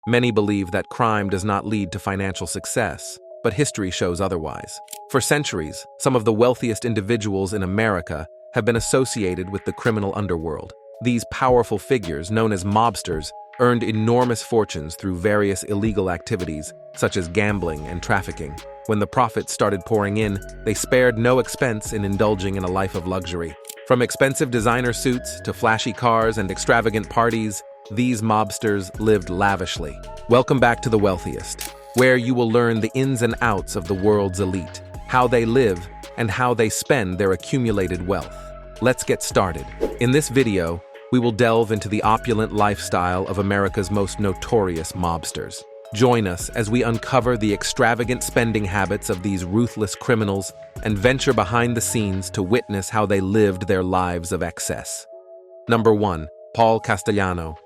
Many believe that crime does not lead to financial success, but history shows otherwise. For centuries, some of the wealthiest individuals in America have been associated with the criminal underworld. These powerful figures, known as mobsters, earned enormous fortunes through various illegal activities, such as gambling and trafficking. When the profits started pouring in, they spared no expense in indulging in a life of luxury. From expensive designer suits to flashy cars and extravagant parties, these mobsters lived lavishly. Welcome back to The Wealthiest, where you will learn the ins and outs of the world's elite, how they live, and how they spend their accumulated wealth. Let's get started. In this video, we will delve into the opulent lifestyle of America's most notorious mobsters. Join us as we uncover the extravagant spending habits of these ruthless criminals and venture behind the scenes to witness how they lived their lives of excess. Number 1. Paul Castellano.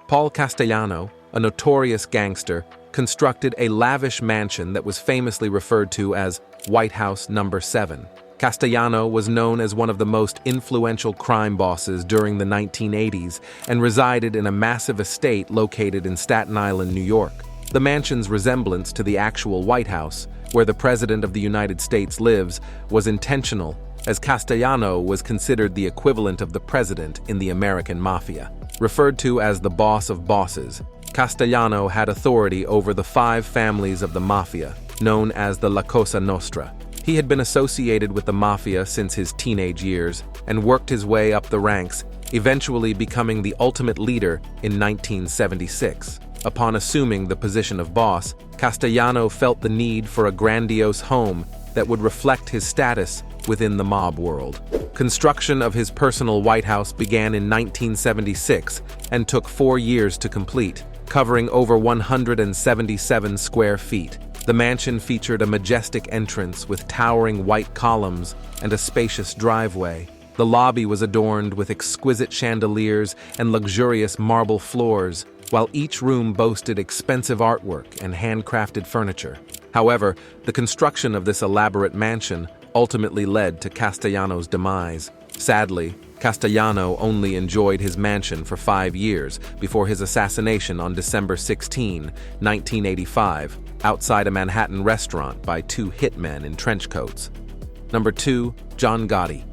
Paul Castellano, a notorious gangster, constructed a lavish mansion that was famously referred to as White House No. 7. Castellano was known as one of the most influential crime bosses during the 1980s and resided in a massive estate located in Staten Island, New York. The mansion's resemblance to the actual White House, where the President of the United States lives, was intentional, as Castellano was considered the equivalent of the president in the American Mafia. Referred to as the boss of bosses, Castellano had authority over the 5 families of the Mafia, known as the La Cosa Nostra. He had been associated with the Mafia since his teenage years and worked his way up the ranks, eventually becoming the ultimate leader in 1976. Upon assuming the position of boss, Castellano felt the need for a grandiose home that would reflect his status within the mob world. Construction of his personal White House began in 1976 and took 4 years to complete, covering over 177 square feet. The mansion featured a majestic entrance with towering white columns and a spacious driveway. The lobby was adorned with exquisite chandeliers and luxurious marble floors, while each room boasted expensive artwork and handcrafted furniture. However, the construction of this elaborate mansion ultimately led to Castellano's demise. Sadly, Castellano only enjoyed his mansion for 5 years before his assassination on December 16, 1985, outside a Manhattan restaurant by 2 hitmen in trench coats. Number 2. John Gotti.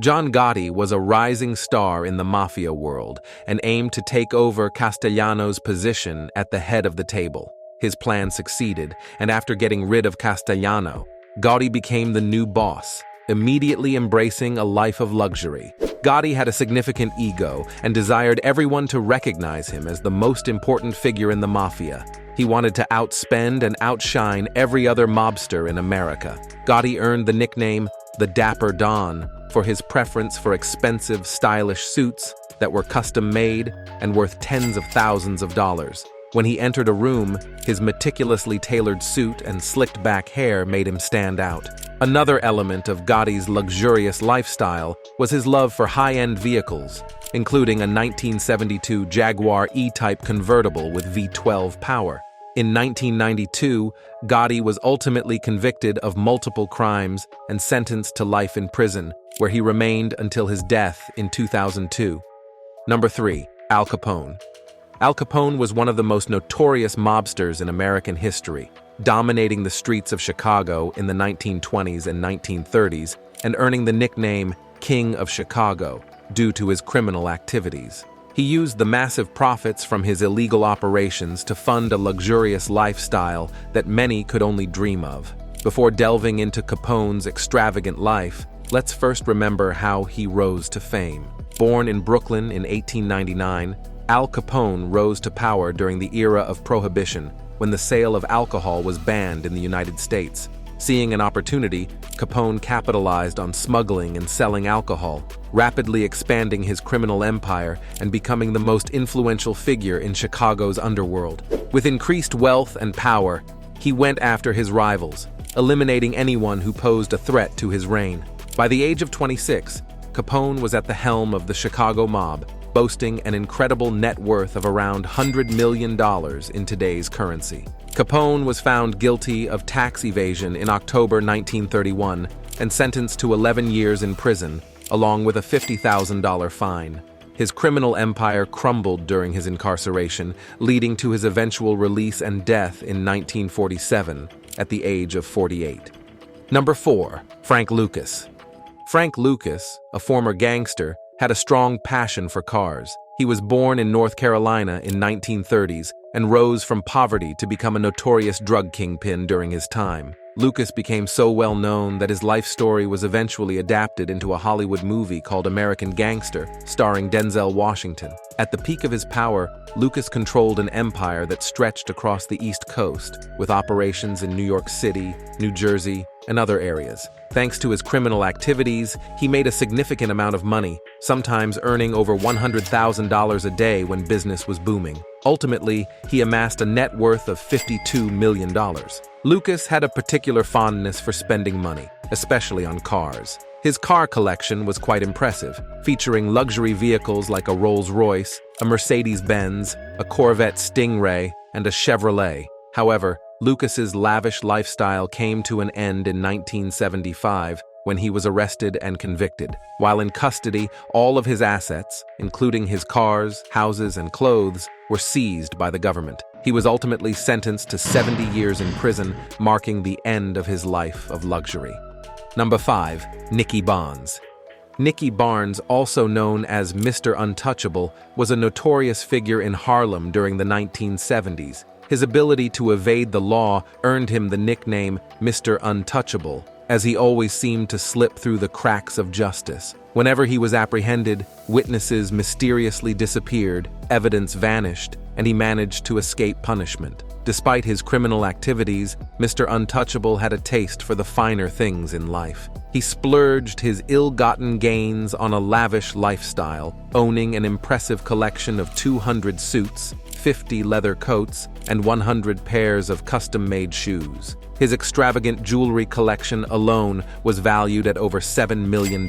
John Gotti was a rising star in the mafia world and aimed to take over Castellano's position at the head of the table. His plan succeeded, and after getting rid of Castellano, Gotti became the new boss, immediately embracing a life of luxury. Gotti had a significant ego and desired everyone to recognize him as the most important figure in the mafia. He wanted to outspend and outshine every other mobster in America. Gotti earned the nickname the Dapper Don for his preference for expensive, stylish suits that were custom-made and worth tens of thousands of dollars. When he entered a room, his meticulously tailored suit and slicked-back hair made him stand out. Another element of Gotti's luxurious lifestyle was his love for high-end vehicles, including a 1972 Jaguar E-Type convertible with V12 power. In 1992, Gotti was ultimately convicted of multiple crimes and sentenced to life in prison, where he remained until his death in 2002. Number 3. Al Capone. Al Capone was one of the most notorious mobsters in American history, dominating the streets of Chicago in the 1920s and 1930s and earning the nickname King of Chicago due to his criminal activities. He used the massive profits from his illegal operations to fund a luxurious lifestyle that many could only dream of. Before delving into Capone's extravagant life, let's first remember how he rose to fame. Born in Brooklyn in 1899, Al Capone rose to power during the era of Prohibition, when the sale of alcohol was banned in the United States. Seeing an opportunity, Capone capitalized on smuggling and selling alcohol, rapidly expanding his criminal empire and becoming the most influential figure in Chicago's underworld. With increased wealth and power, he went after his rivals, eliminating anyone who posed a threat to his reign. By the age of 26, Capone was at the helm of the Chicago mob, boasting an incredible net worth of around $100 million in today's currency. Capone was found guilty of tax evasion in October 1931 and sentenced to 11 years in prison, along with a $50,000 fine. His criminal empire crumbled during his incarceration, leading to his eventual release and death in 1947 at the age of 48. Number 4. Frank Lucas. Frank Lucas, a former gangster, had a strong passion for cars. He was born in North Carolina in 1930s and rose from poverty to become a notorious drug kingpin during his time. Lucas became so well known that his life story was eventually adapted into a Hollywood movie called American Gangster, starring Denzel Washington. At the peak of his power, Lucas controlled an empire that stretched across the East Coast, with operations in New York City, New Jersey, and other areas. Thanks to his criminal activities, he made a significant amount of money, sometimes earning over $100,000 a day when business was booming. Ultimately, he amassed a net worth of $52 million. Lucas had a particular fondness for spending money, especially on cars. His car collection was quite impressive, featuring luxury vehicles like a Rolls-Royce, a Mercedes-Benz, a Corvette Stingray, and a Chevrolet. However, Lucas's lavish lifestyle came to an end in 1975 when he was arrested and convicted. While in custody, all of his assets, including his cars, houses, and clothes, were seized by the government. He was ultimately sentenced to 70 years in prison, marking the end of his life of luxury. Number 5. Nikki Barnes. Nikki Barnes, also known as Mr. Untouchable, was a notorious figure in Harlem during the 1970s. His ability to evade the law earned him the nickname Mr. Untouchable, as he always seemed to slip through the cracks of justice. Whenever he was apprehended, witnesses mysteriously disappeared, evidence vanished, and he managed to escape punishment. Despite his criminal activities, Mr. Untouchable had a taste for the finer things in life. He splurged his ill-gotten gains on a lavish lifestyle, owning an impressive collection of 200 suits, 50 leather coats, and 100 pairs of custom-made shoes. His extravagant jewelry collection alone was valued at over $7 million.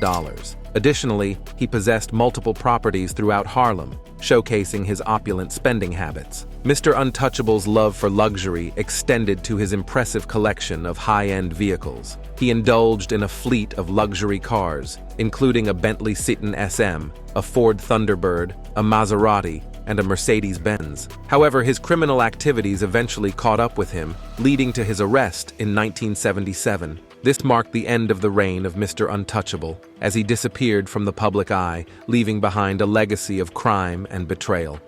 Additionally, he possessed multiple properties throughout Harlem, showcasing his opulent spending habits. Mr. Untouchable's love for luxury extended to his impressive collection of high-end vehicles. He indulged in a fleet of luxury cars, including a Bentley Citroën SM, a Ford Thunderbird, a Maserati, and a Mercedes-Benz. However, his criminal activities eventually caught up with him, leading to his arrest in 1977. This marked the end of the reign of Mr. Untouchable, as he disappeared from the public eye, leaving behind a legacy of crime and betrayal.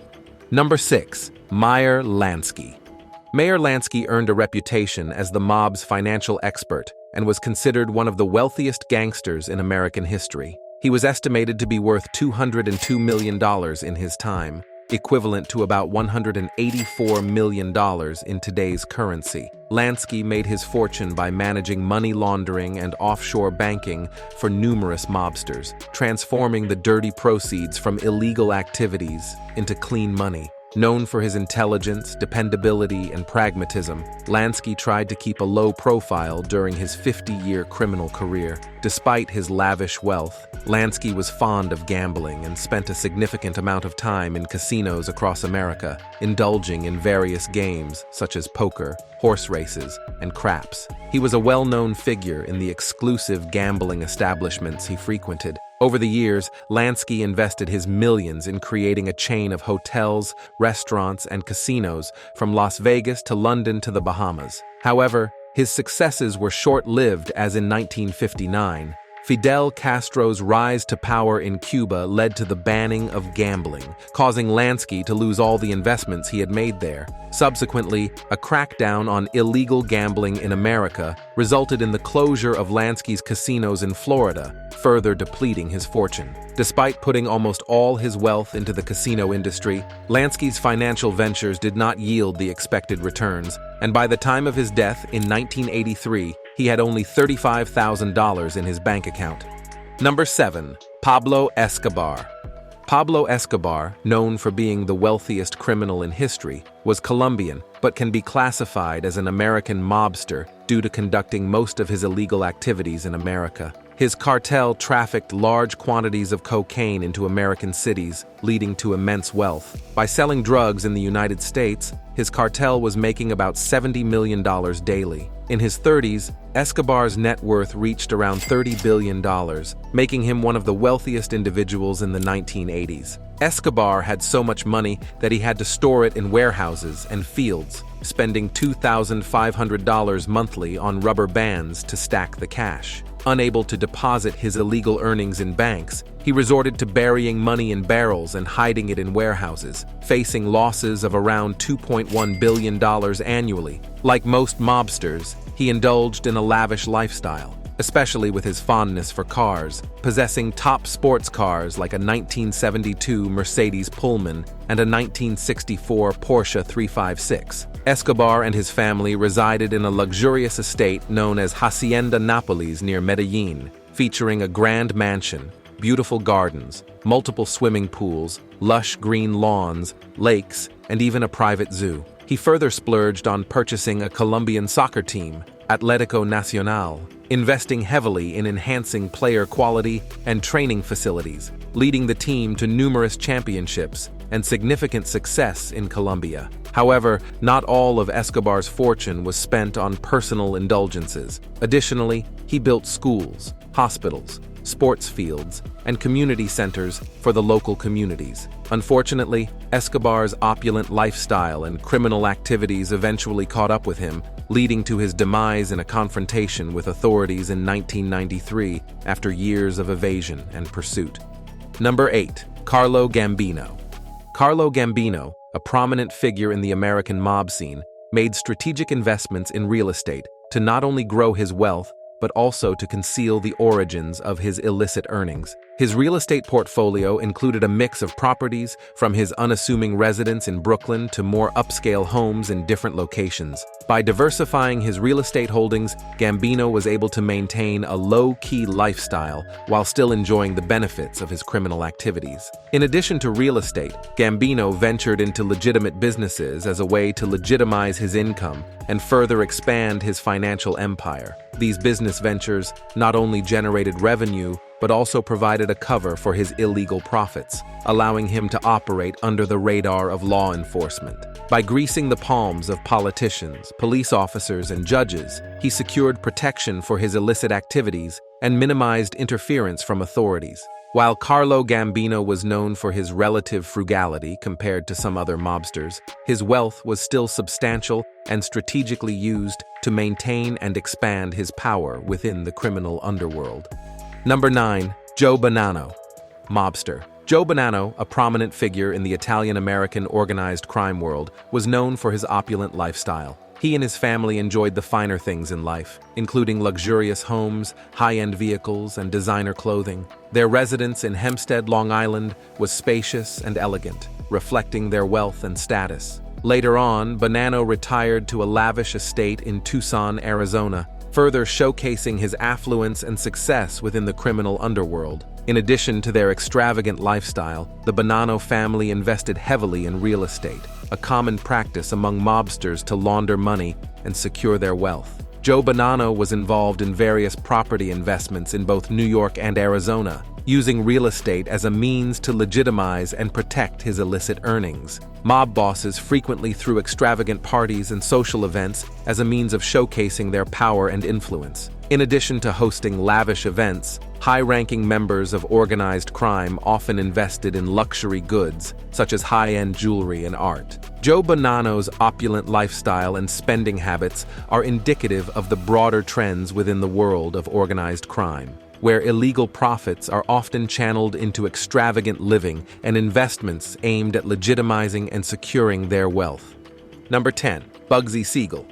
Number 6. Meer Lansky. Meer Lansky earned a reputation as the mob's financial expert and was considered one of the wealthiest gangsters in American history. He was estimated to be worth $202 million in his time, equivalent to about $184 million in today's currency. Lansky made his fortune by managing money laundering and offshore banking for numerous mobsters, transforming the dirty proceeds from illegal activities into clean money. Known for his intelligence, dependability, and pragmatism, Lansky tried to keep a low profile during his 50-year criminal career. Despite his lavish wealth, Lansky was fond of gambling and spent a significant amount of time in casinos across America, indulging in various games such as poker, horse races, and craps. He was a well-known figure in the exclusive gambling establishments he frequented. Over the years, Lansky invested his millions in creating a chain of hotels, restaurants, and casinos from Las Vegas to London to the Bahamas. However, his successes were short-lived, as in 1959, Fidel Castro's rise to power in Cuba led to the banning of gambling, causing Lansky to lose all the investments he had made there. Subsequently, a crackdown on illegal gambling in America resulted in the closure of Lansky's casinos in Florida, further depleting his fortune. Despite putting almost all his wealth into the casino industry, Lansky's financial ventures did not yield the expected returns, and by the time of his death in 1983, he had only $35,000 in his bank account. Number 7. Pablo Escobar. Pablo Escobar, known for being the wealthiest criminal in history, was Colombian, but can be classified as an American mobster due to conducting most of his illegal activities in America. His cartel trafficked large quantities of cocaine into American cities, leading to immense wealth. By selling drugs in the United States, his his cartel was making about $70 million daily. In his 30s, Escobar's net worth reached around $30 billion, making him one of the wealthiest individuals in the 1980s. Escobar had so much money that he had to store it in warehouses and fields, spending $2,500 monthly on rubber bands to stack the cash. Unable to deposit his illegal earnings in banks, he resorted to burying money in barrels and hiding it in warehouses, facing losses of around $2.1 billion annually. Like most mobsters, he indulged in a lavish lifestyle, especially with his fondness for cars, possessing top sports cars like a 1972 Mercedes Pullman and a 1964 Porsche 356. Escobar and his family resided in a luxurious estate known as Hacienda Nápoles near Medellin, featuring a grand mansion, beautiful gardens, multiple swimming pools, lush green lawns, lakes, and even a private zoo. He further splurged on purchasing a Colombian soccer team, Atlético Nacional, investing heavily in enhancing player quality and training facilities, leading the team to numerous championships and significant success in Colombia. However, not all of Escobar's fortune was spent on personal indulgences. Additionally, he built schools, hospitals, sports fields, and community centers for the local communities. Unfortunately, Escobar's opulent lifestyle and criminal activities eventually caught up with him, leading to his demise in a confrontation with authorities in 1993 after years of evasion and pursuit. Number 8. Carlo Gambino. Carlo Gambino, a prominent figure in the American mob scene, made strategic investments in real estate to not only grow his wealth, but also to conceal the origins of his illicit earnings. His real estate portfolio included a mix of properties, from his unassuming residence in Brooklyn to more upscale homes in different locations. By diversifying his real estate holdings, Gambino was able to maintain a low-key lifestyle while still enjoying the benefits of his criminal activities. In addition to real estate, Gambino ventured into legitimate businesses as a way to legitimize his income and further expand his financial empire. These business ventures not only generated revenue, but also provided a cover for his illegal profits, allowing him to operate under the radar of law enforcement. By greasing the palms of politicians, police officers, and judges, he secured protection for his illicit activities and minimized interference from authorities. While Carlo Gambino was known for his relative frugality compared to some other mobsters, his wealth was still substantial and strategically used to maintain and expand his power within the criminal underworld. Number 9. Joe Bonano. Mobster. Joe Bonano, a prominent figure in the Italian-American organized crime world, was known for his opulent lifestyle. He and his family enjoyed the finer things in life, including luxurious homes, high-end vehicles, and designer clothing. Their residence in Hempstead, Long Island, was spacious and elegant, reflecting their wealth and status. Later on, Bonano retired to a lavish estate in Tucson, Arizona, further showcasing his affluence and success within the criminal underworld. In addition to their extravagant lifestyle, the Bonano family invested heavily in real estate, a common practice among mobsters to launder money and secure their wealth. Joe Bonano was involved in various property investments in both New York and Arizona, using real estate as a means to legitimize and protect his illicit earnings. Mob bosses frequently threw extravagant parties and social events as a means of showcasing their power and influence. In addition to hosting lavish events, high-ranking members of organized crime often invested in luxury goods, such as high-end jewelry and art. Joe Bonano's opulent lifestyle and spending habits are indicative of the broader trends within the world of organized crime, where illegal profits are often channeled into extravagant living and investments aimed at legitimizing and securing their wealth. Number 10. Bugsy Seagull.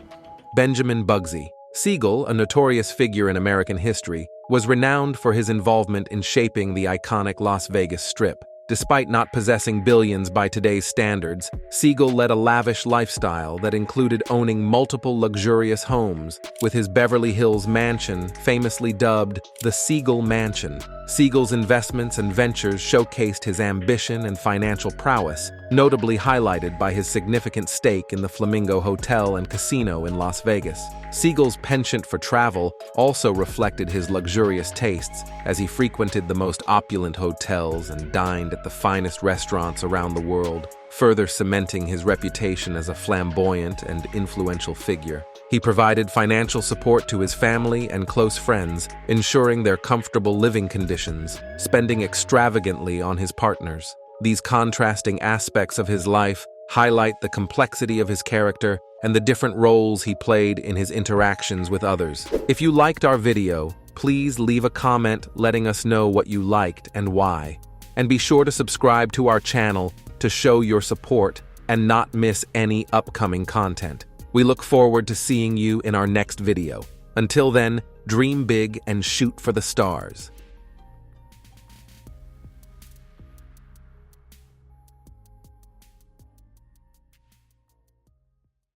Benjamin Bugsy Seagull, a notorious figure in American history, was renowned for his involvement in shaping the iconic Las Vegas Strip. Despite not possessing billions by today's standards, Seagull led a lavish lifestyle that included owning multiple luxurious homes, with his Beverly Hills mansion famously dubbed the Seagull Mansion. Seagull's investments and ventures showcased his ambition and financial prowess, notably highlighted by his significant stake in the Flamingo Hotel and Casino in Las Vegas. Seagull's penchant for travel also reflected his luxurious tastes, as he frequented the most opulent hotels and dined at the finest restaurants around the world. further cementing his reputation as a flamboyant and influential figure. He provided financial support to his family and close friends, ensuring their comfortable living conditions, spending extravagantly on his partners. These contrasting aspects of his life highlight the complexity of his character and the different roles he played in his interactions with others. If you liked our video, please leave a comment letting us know what you liked and why. And be sure to subscribe to our channel to show your support and not miss any upcoming content. We look forward to seeing you in our next video. Until then, dream big and shoot for the stars.